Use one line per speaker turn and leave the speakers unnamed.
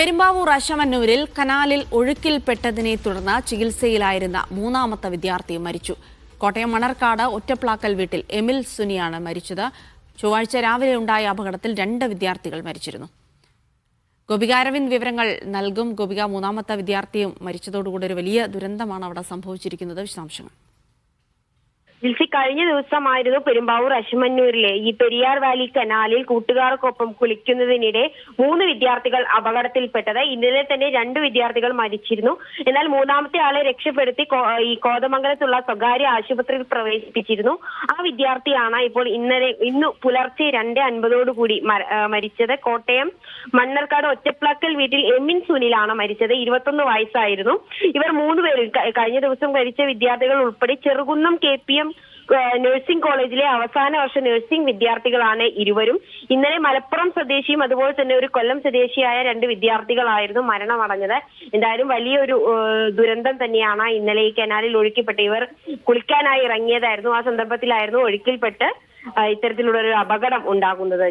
പെരുമ്പാവൂർ അശമന്നൂരിൽ കനാലിൽ ഒഴുക്കിൽപ്പെട്ടതിനെ തുടർന്ന് ചികിത്സയിലായിരുന്ന മൂന്നാമത്തെ വിദ്യാർത്ഥി മരിച്ചു. കോട്ടയം മണർക്കാട് ഒറ്റപ്ലാക്കൽ വീട്ടിൽ എമിൽ സുനിയാണ് മരിച്ചത്. ചൊവ്വാഴ്ച രാവിലെ ഉണ്ടായ അപകടത്തിൽ 2 വിദ്യാർത്ഥികൾ മരിച്ചിരുന്നു. ഗോപിക അരവിന്ദ് വിവരങ്ങൾ നൽകും. ഗോപിക, മൂന്നാമത്തെ വിദ്യാർത്ഥിയും മരിച്ചതോടുകൂടി ഒരു വലിയ ദുരന്തമാണ് അവിടെ സംഭവിച്ചിരിക്കുന്നത്. വിശദാംശങ്ങൾ.
ജിൽസി, കഴിഞ്ഞ ദിവസമായിരുന്നു പെരുമ്പാവൂർ അശമന്നൂരിലെ ഈ പെരിയാർ വാലി കനാലിൽ കൂട്ടുകാർക്കൊപ്പം കുളിക്കുന്നതിനിടെ 3 വിദ്യാർത്ഥികൾ അപകടത്തിൽപ്പെട്ടത്. ഇന്നലെ തന്നെ 2 വിദ്യാർത്ഥികൾ മരിച്ചിരുന്നു. എന്നാൽ മൂന്നാമത്തെ ആളെ രക്ഷപ്പെടുത്തി ഈ കോതമംഗലത്തുള്ള സ്വകാര്യ ആശുപത്രിയിൽ പ്രവേശിപ്പിച്ചിരുന്നു. ആ വിദ്യാർത്ഥിയാണ് ഇപ്പോൾ ഇന്ന് പുലർച്ചെ 2:50 മരിച്ചത്. കോട്ടയം മണ്ണർക്കാട് ഒറ്റപ്ലാക്കൽ വീട്ടിൽ എമിൻ സുനിലാണ് മരിച്ചത്. 21 വയസ്സായിരുന്നു. ഇവർ 3 പേരും കഴിഞ്ഞ ദിവസം മരിച്ച വിദ്യാർത്ഥികൾ ഉൾപ്പെടെ ചെറുകുന്നം KPM നഴ്സിംഗ് കോളേജിലെ അവസാന വർഷ നഴ്സിംഗ് വിദ്യാർത്ഥികളാണ് ഇരുവരും. ഇന്നലെ മലപ്പുറം സ്വദേശിയും അതുപോലെ തന്നെ ഒരു കൊല്ലം സ്വദേശിയായ 2 വിദ്യാർത്ഥികളായിരുന്നു മരണമടഞ്ഞത്. എന്തായാലും വലിയൊരു ദുരന്തം തന്നെയാണ് ഇന്നലെ ഈ കനാലിൽ ഒഴുക്കിപ്പെട്ട് ഇവർ കുളിക്കാനായി ഇറങ്ങിയതായിരുന്നു. ആ സന്ദർഭത്തിലായിരുന്നു ഒഴുക്കിൽപ്പെട്ട് ഇത്തരത്തിലുള്ള ഒരു അപകടം ഉണ്ടാകുന്നത്.